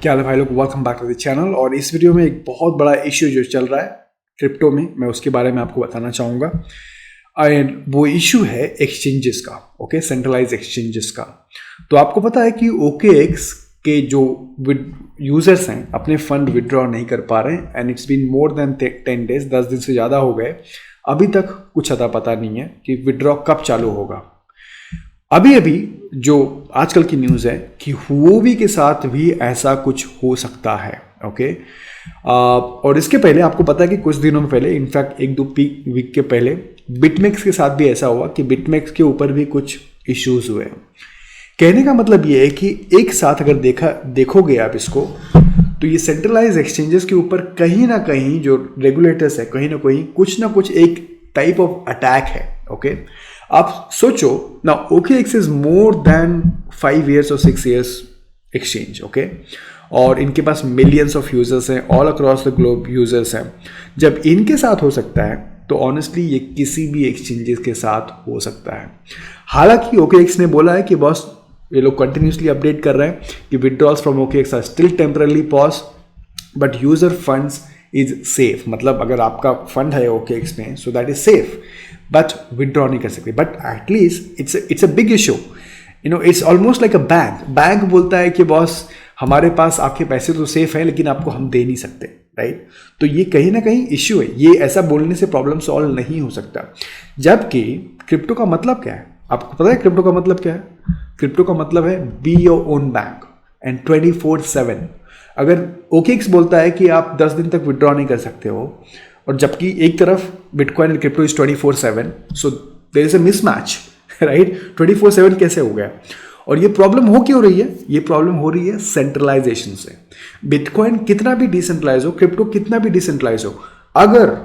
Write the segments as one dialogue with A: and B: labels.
A: क्या हाल है भाई लोग, welcome back to the channel. और इस वीडियो में एक बहुत बड़ा इश्यू जो चल रहा है क्रिप्टो में, मैं उसके बारे में आपको बताना चाहूँगा। एंड वो इश्यू है एक्सचेंजेस का, ओके, सेंट्रलाइज एक्सचेंजेस का। तो आपको पता है कि OKX के जो यूजर्स हैं अपने फंड विड्रॉ नहीं कर पा रहे हैं, and it's been more than 10 days, 10 दिन से ज़्यादा हो गए। अभी तक कुछ अता पता नहीं है कि विड्रॉ कब चालू होगा। अभी जो आजकल की न्यूज़ है कि हुओबी के साथ भी ऐसा कुछ हो सकता है, ओके। और इसके पहले आपको पता है कि कुछ दिनों में पहले, इनफैक्ट 1-2 वीक के पहले बिटमेक्स के साथ भी ऐसा हुआ कि बिटमेक्स के ऊपर भी कुछ इश्यूज हुए। कहने का मतलब ये है कि एक साथ अगर देखोगे आप इसको, तो ये सेंट्रलाइज एक्सचेंजेस के ऊपर कहीं ना कहीं जो रेगुलेटर्स है, कहीं ना कहीं कुछ ना कुछ एक टाइप ऑफ अटैक है, ओके। आप सोचो ना, OKX is more than 5 years और 6 years एक्सचेंज, ओके। और इनके पास मिलियंस ऑफ यूजर्स हैं, all across the globe users हैं। जब इनके साथ हो सकता है तो ऑनेस्टली ये किसी भी एक्सचेंजेस के साथ हो सकता है। हालांकि OKX ने बोला है कि बॉस, ये लोग कंटिन्यूसली अपडेट कर रहे हैं कि withdrawals from OKX are still temporarily pause, but user funds is safe. मतलब अगर आपका फंड है OKX में, so that is safe, but withdraw नहीं कर सकते। But at least it's a big issue, you know. It's almost like a bank बोलता है कि बॉस, हमारे पास आपके पैसे तो सेफ हैं, लेकिन आपको हम दे नहीं सकते, राइट। तो ये कहीं ना कहीं इश्यू है। ये ऐसा बोलने से प्रॉब्लम सॉल्व नहीं हो सकता। जबकि क्रिप्टो का मतलब क्या है? आपको पता है क्रिप्टो का मतलब क्या है? क्रिप्टो का मतलब है B your own bank and 24/7। अगर OKX बोलता है कि आप 10 दिन तक विड्रॉ नहीं कर सकते हो, और जबकि एक तरफ bitcoin and crypto is 24/7, so there is a mismatch, right. 24/7 कैसे हो गया? और ये प्रॉब्लम हो क्यों रही है? ये प्रॉब्लम हो रही है सेंट्रलाइजेशन से। बिटकॉइन कितना भी डिसेंट्रलाइज हो, क्रिप्टो कितना भी डिसेंट्रलाइज हो, अगर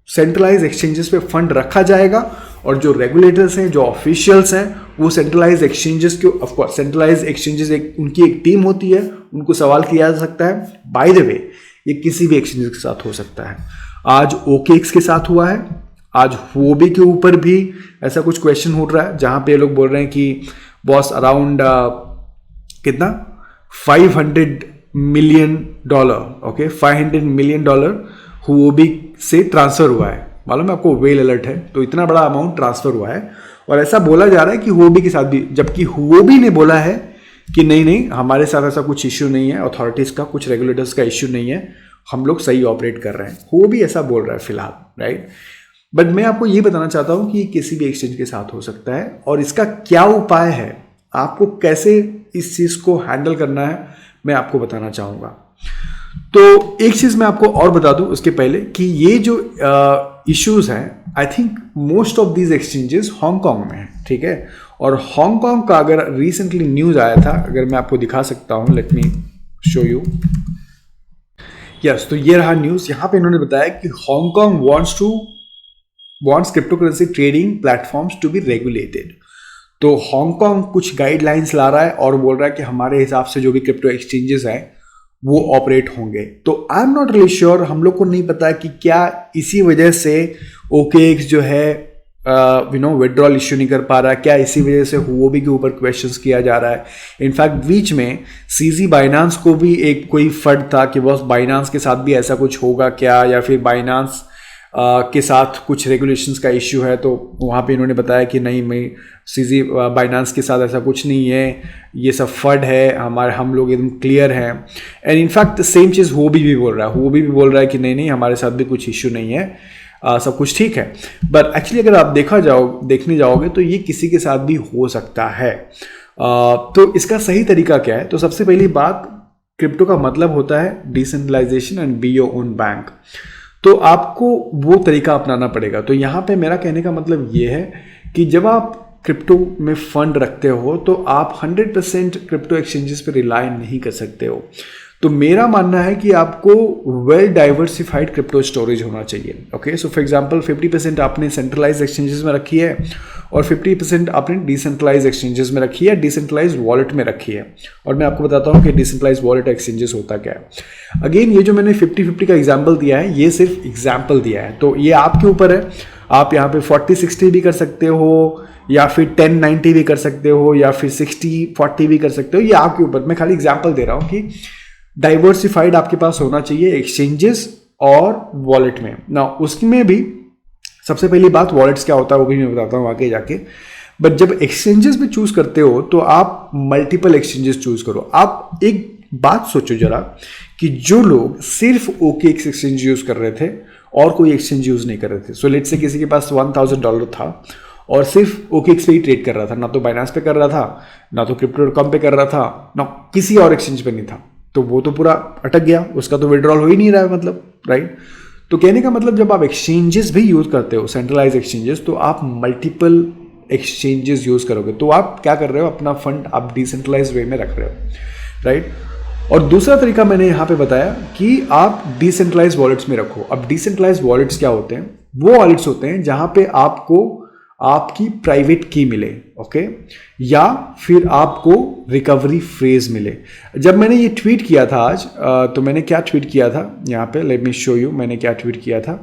A: सेंट्रलाइज एक्सचेंजेस पे फंड रखा जाएगा और जो रेगुलेटर्स हैं, जो ऑफिशियल्स हैं, वो सेंट्रलाइज एक्सचेंजेस के, ऑफ कोर्स सेंट्रलाइज एक्सचेंजेस उनकी एक टीम होती है, उनको सवाल किया जा सकता है। बाय द वे, ये किसी भी एक्सचेंज के साथ हो सकता है। आज OKX के साथ हुआ है, आज हुओबी के ऊपर भी ऐसा कुछ क्वेश्चन उठ रहा है, जहां पे लोग बोल रहे हैं कि बॉस अराउंड कितना $500 million, ओके, $500 million हुओबी से ट्रांसफर हुआ है। मालूम है आपको, वेल अलर्ट है, तो इतना बड़ा अमाउंट ट्रांसफर हुआ है। और ऐसा बोला जा रहा है कि हुओबी के साथ भी, जबकि हुओबी ने बोला है कि नहीं, हमारे साथ ऐसा कुछ इश्यू नहीं है, अथॉरिटीज का, कुछ रेगुलेटर्स का इश्यू नहीं है, हम लोग सही ऑपरेट कर रहे हैं। वो भी ऐसा बोल रहा है फिलहाल, राइट। बट मैं आपको ये बताना चाहता हूं कि किसी भी एक्सचेंज के साथ हो सकता है, और इसका क्या उपाय है, आपको कैसे इस चीज को हैंडल करना है, मैं आपको बताना चाहूंगा। तो एक चीज मैं आपको और बता दूं उसके पहले कि ये जो इश्यूज हैं, I think most of these exchanges Hong Kong में है, ठीक है। और हांगकांग का अगर रिसेंटली न्यूज आया था, अगर मैं आपको दिखा सकता हूं, let me show you. Yes, तो ये रहा न्यूज। यहां पे इन्होंने बताया कि Hong Kong wants cryptocurrency trading platforms to be regulated। तो हांगकांग कुछ गाइडलाइंस ला रहा है और बोल रहा है कि हमारे हिसाब से जो भी क्रिप्टो एक्सचेंजेस हैं वो ऑपरेट होंगे। तो I am not really sure, हम लोग को नहीं पता कि क्या इसी वजह से OKX जो है विड्रॉल इश्यू नहीं कर पा रहा है, क्या इसी वजह से हुओबी के ऊपर क्वेश्चंस किया जा रहा है। इनफैक्ट बीच में CZ बाइनांस को भी एक कोई फंड था कि बस बाइनांस के साथ भी ऐसा कुछ होगा क्या, या फिर बाइनांस के साथ कुछ रेगुलेशंस का इश्यू है। तो वहाँ पे इन्होंने बताया कि नहीं, मैं CZ बाइनांस के साथ ऐसा कुछ नहीं है, ये सब फंड है, हम लोग एकदम क्लियर हैं। And in fact same cheese Huobi भी बोल रहा है, हुओबी भी बोल रहा है कि नहीं, हमारे साथ भी कुछ इश्यू नहीं है, सब कुछ ठीक है। बट एक्चुअली अगर आप देखने जाओगे तो ये किसी के साथ भी हो सकता है। तो इसका सही तरीका क्या है? तो सबसे पहली बात, क्रिप्टो का मतलब होता है decentralisation and be your own bank. तो आपको वो तरीका अपनाना पड़ेगा। तो यहाँ पे मेरा कहने का मतलब ये है कि जब आप क्रिप्टो में फंड रखते हो तो आप 100% क्रिप्टो एक्सचेंजेस पे रिलाई नहीं कर सकते हो। तो मेरा मानना है कि आपको वेल डाइवर्सिफाइड क्रिप्टो स्टोरेज होना चाहिए, ओके। सो फॉर एग्जांपल 50% आपने सेंट्रलाइज एक्सचेंजेस में रखी है और 50% आपने डिसेंट्रलाइज एक्सचेंजेस में रखी है, डिसेंट्रलाइज वॉलेट में रखी है। और मैं आपको बताता हूँ कि डिसेंट्रलाइज वॉलेट एक्सचेंजेस होता क्या है। अगेन, ये जो मैंने 50-50 का एग्जाम्पल दिया है, ये सिर्फ एग्जाम्पल दिया है, तो ये आपके ऊपर है। आप यहाँ पे 40-60 भी कर सकते हो, या फिर 10-90 भी कर सकते हो, या फिर 60-40 भी कर सकते हो, ये आपके ऊपर। मैं खाली एग्जाम्पल दे रहा हूँ कि डाइवर्सिफाइड आपके पास होना चाहिए एक्सचेंजेस और वॉलेट में ना। उसमें भी सबसे पहली बात वॉलेट्स क्या होता है वो भी मैं बताता हूँ आगे जाके। बट जब एक्सचेंजेस में चूज करते हो तो आप मल्टीपल एक्सचेंजेस चूज करो। आप एक बात सोचो जरा कि जो लोग सिर्फ OKX एक्सचेंज यूज कर रहे थे और कोई एक्सचेंज यूज नहीं कर रहे थे, सो लेट्स से किसी के पास $1000 था और सिर्फ OKX पे ही ट्रेड कर रहा था, ना तो बाइनांस पे कर रहा था, ना तो क्रिप्टो.com पे कर रहा था, ना किसी और एक्सचेंज पे नहीं था, तो वो तो पूरा अटक गया, उसका तो विड्रॉल हो ही नहीं रहा है मतलब, राइट। तो कहने का मतलब जब आप एक्सचेंजेस भी यूज करते हो, सेंट्रलाइज एक्सचेंजेस, तो आप मल्टीपल एक्सचेंजेस यूज करोगे तो आप क्या कर रहे हो, अपना फंड आप डिसेंट्रलाइज वे में रख रहे हो, राइट। और दूसरा तरीका मैंने यहाँ पे बताया कि आप डिसेंट्रलाइज वॉलेट्स में रखो। अब डिसेंट्रलाइज वॉलेट्स क्या होते हैं? वो वॉलेट्स होते हैं जहां पे आपको आपकी प्राइवेट की मिले, ओके, या फिर आपको रिकवरी फ्रेज मिले। जब मैंने ये ट्वीट किया था आज, तो मैंने क्या ट्वीट किया था यहाँ पे, लेट मी शो यू, मैंने क्या ट्वीट किया था।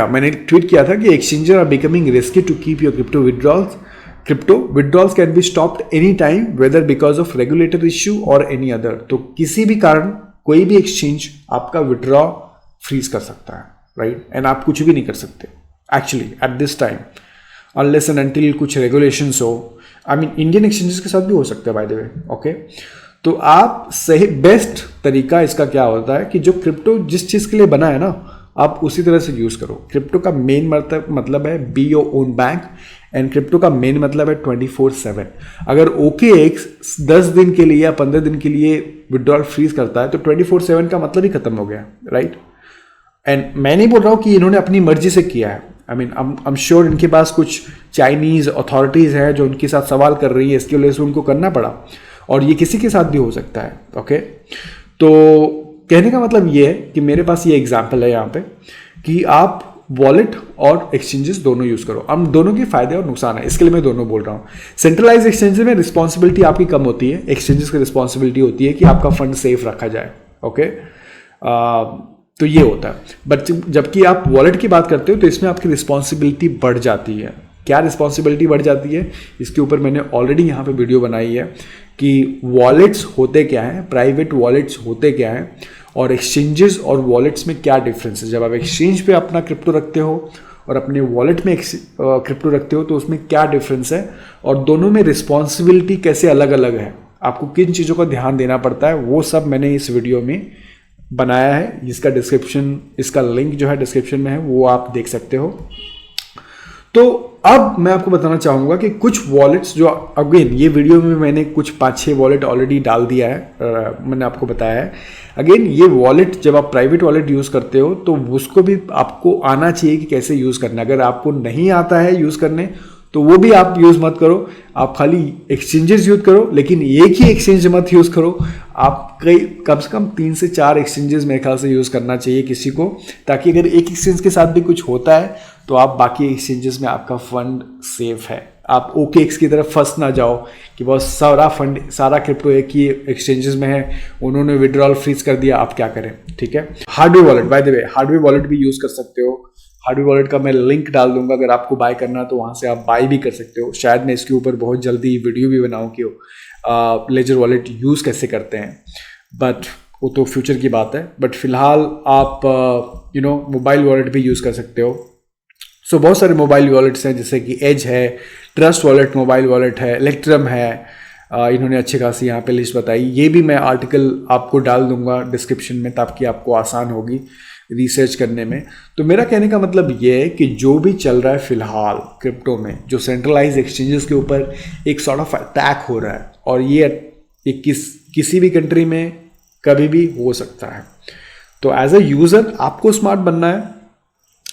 A: मैंने ट्वीट किया था कि exchanger are becoming risky to keep your crypto withdrawals. Crypto withdrawals can be stopped any time whether because of regulatory issue और एनी अदर। तो किसी भी कारण कोई भी एक्सचेंज आपका विड्रॉ फ्रीज कर सकता है, राइट, एंड आप कुछ भी नहीं कर सकते actually at this time unless and until कुछ रेगुलेशंस हो। आई मीन इंडियन एक्सचेंजेस के साथ भी हो सकता है बाय द वे, ओके। तो आप सही बेस्ट तरीका इसका क्या होता है कि जो क्रिप्टो जिस चीज़ के लिए बना है ना, आप उसी तरह से यूज़ करो। क्रिप्टो का मेन मतलब है B your own bank, and crypto का मेन मतलब है 24/7। अगर OKX 10 दिन के लिए या 15 दिन के लिए विड्रॉल फ्रीज करता है तो 24/7 का मतलब ही खत्म हो गया, राइट। एंड मैं नहीं बोल रहा हूँ कि इन्होंने अपनी मर्जी से किया है। I mean I am sure इनके पास कुछ चाइनीज अथॉरिटीज है जो उनके साथ सवाल कर रही है, इसकी वजह से उनको करना पड़ा, और ये किसी के साथ भी हो सकता है, ओके। तो कहने का मतलब ये है कि मेरे पास ये एग्जाम्पल है यहाँ पे कि आप वॉलेट और एक्सचेंजेस दोनों यूज करो। अब दोनों के फायदे और नुकसान है, इसके लिए मैं दोनों बोल रहा हूँ। सेंट्रलाइज एक्सचेंजेस में रिस्पॉन्सिबिलिटी आपकी कम होती है, एक्सचेंजेस की रिस्पॉन्सिबिलिटी होती है कि आपका फंड सेफ रखा जाए, ओके। तो ये होता है। बट जबकि आप वॉलेट की बात करते हो तो इसमें आपकी रिस्पॉन्सिबिलिटी बढ़ जाती है। क्या रिस्पॉन्सिबिलिटी बढ़ जाती है, इसके ऊपर मैंने ऑलरेडी यहाँ पे वीडियो बनाई है कि वॉलेट्स होते क्या हैं, प्राइवेट वॉलेट्स होते क्या हैं, और एक्सचेंजेस और वॉलेट्स में क्या डिफरेंस है। जब आप एक्सचेंज पे अपना क्रिप्टो रखते हो और अपने वॉलेट में क्रिप्टो रखते हो तो उसमें क्या डिफरेंस है, और दोनों में रिस्पॉन्सिबिलिटी कैसे अलग अलग है, आपको किन चीज़ों का ध्यान देना पड़ता है, वो सब मैंने इस वीडियो में बनाया है। इसका डिस्क्रिप्शन, इसका लिंक जो है डिस्क्रिप्शन में है, वो आप देख सकते हो। तो अब मैं आपको बताना चाहूँगा कि कुछ वॉलेट्स जो, अगेन ये वीडियो में मैंने कुछ 5-6 वॉलेट ऑलरेडी डाल दिया है, मैंने आपको बताया है। अगेन ये वॉलेट जब आप प्राइवेट वॉलेट यूज़ करते हो तो उसको भी आपको आना चाहिए कि कैसे यूज़ करना है। अगर आपको नहीं आता है यूज़ करने तो वो भी आप यूज़ मत करो, आप खाली एक्सचेंजेस यूज़ करो, लेकिन एक ही एक्सचेंज मत यूज़ करो। आप कम से कम 3 से 4 एक्सचेंजेस मेरे ख्याल से यूज़ करना चाहिए किसी को, ताकि अगर एक एक्सचेंज के साथ भी कुछ होता है तो आप बाकी एक्सचेंजेस में आपका फंड सेफ है। आप OKX की तरफ फंस ना जाओ कि बहुत सारा फंड, सारा क्रिप्टो एक ही एक्सचेंजेस में है, उन्होंने विड्रॉल फ्रीज कर दिया, आप क्या करें, ठीक है। Hardware wallet, by the way hardware wallet भी यूज़ कर सकते हो। हार्डवेयर वॉलेट का मैं लिंक डाल दूंगा, अगर आपको बाय करना है तो वहाँ से आप बाय भी कर सकते हो। शायद मैं इसके ऊपर बहुत जल्दी वीडियो भी बनाऊँ कि लेजर वॉलेट यूज़ कैसे करते हैं, बट वो तो फ्यूचर की बात है। बट फिलहाल आप मोबाइल वॉलेट भी यूज़ कर सकते हो। सो बहुत सारे मोबाइल वॉलेट्स हैं, जैसे कि एज है, ट्रस्ट वॉलेट मोबाइल वॉलेट है, इलेक्ट्रम है, इन्होंने अच्छी खासी यहाँ पे लिस्ट बताई। ये भी मैं आर्टिकल आपको डाल दूंगा डिस्क्रिप्शन में, ताकि आपको आसान होगी रिसर्च करने में। तो मेरा कहने का मतलब ये है कि जो भी चल रहा है फिलहाल क्रिप्टो में, जो सेंट्रलाइज एक्सचेंजेस के ऊपर एक सॉर्ट ऑफ अटैक हो रहा है, और ये किसी भी कंट्री में कभी भी हो सकता है। तो एज अ यूज़र आपको स्मार्ट बनना है,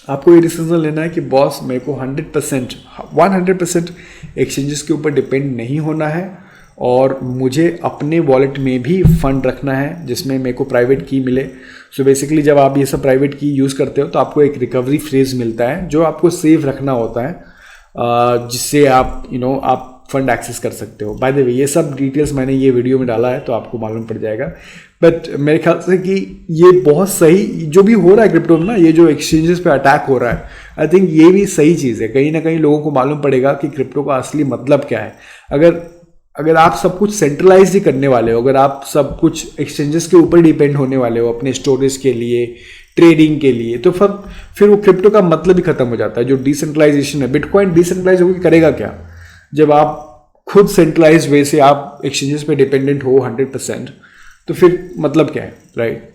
A: आपको ये डिसीजन लेना है कि बॉस मेरे को 100% एक्सचेंजेस के ऊपर डिपेंड नहीं होना है, और मुझे अपने वॉलेट में भी फंड रखना है जिसमें मेरे को प्राइवेट की मिले। सो बेसिकली जब आप ये सब प्राइवेट की यूज़ करते हो तो आपको एक रिकवरी फ्रेज मिलता है जो आपको सेव रखना होता है, जिससे आप आप फंड एक्सेस कर सकते हो। बाय द वे ये सब डिटेल्स मैंने ये वीडियो में डाला है तो आपको मालूम पड़ जाएगा। बट मेरे ख्याल से कि ये बहुत सही जो भी हो रहा है क्रिप्टो में ना, ये जो एक्सचेंजेस पे अटैक हो रहा है, आई थिंक ये भी सही चीज़ है। कहीं ना कहीं लोगों को मालूम पड़ेगा कि क्रिप्टो का असली मतलब क्या है। अगर अगर आप सब कुछ सेंट्रलाइज ही करने वाले हो, अगर आप सब कुछ एक्सचेंजेस के ऊपर डिपेंड होने वाले हो अपने स्टोरेज के लिए, ट्रेडिंग के लिए, तो फिर वो क्रिप्टो का मतलब ही खत्म हो जाता है। जो डिसेंट्रलाइजेशन है, बिटकॉइन डिसेंट्रलाइज होकर करेगा क्या जब आप खुद सेंट्रलाइज वे से आप एक्सचेंजेस पे डिपेंडेंट हो 100%, तो फिर मतलब क्या है, राइट?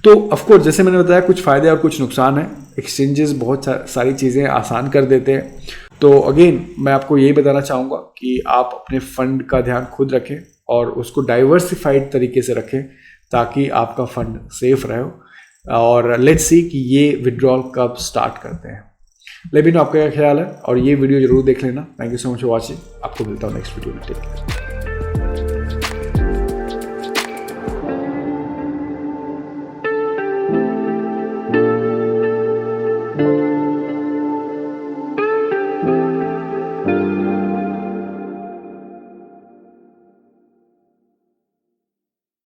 A: तो ऑफकोर्स जैसे मैंने बताया कुछ फ़ायदे और कुछ नुकसान है। एक्सचेंजेस बहुत सारी चीज़ें आसान कर देते हैं। तो अगेन मैं आपको यही बताना चाहूँगा कि आप अपने फंड का ध्यान खुद रखें और उसको डाइवर्सिफाइड तरीके से रखें ताकि आपका फंड सेफ रहे। और लेट्स सी कि ये विड्रॉल कब स्टार्ट करते हैं। लेकिन आपका क्या ख्याल है, और ये वीडियो जरूर देख लेना। Thank you so much for watching. आपको मिलता हूँ नेक्स्ट वीडियो में। Take care.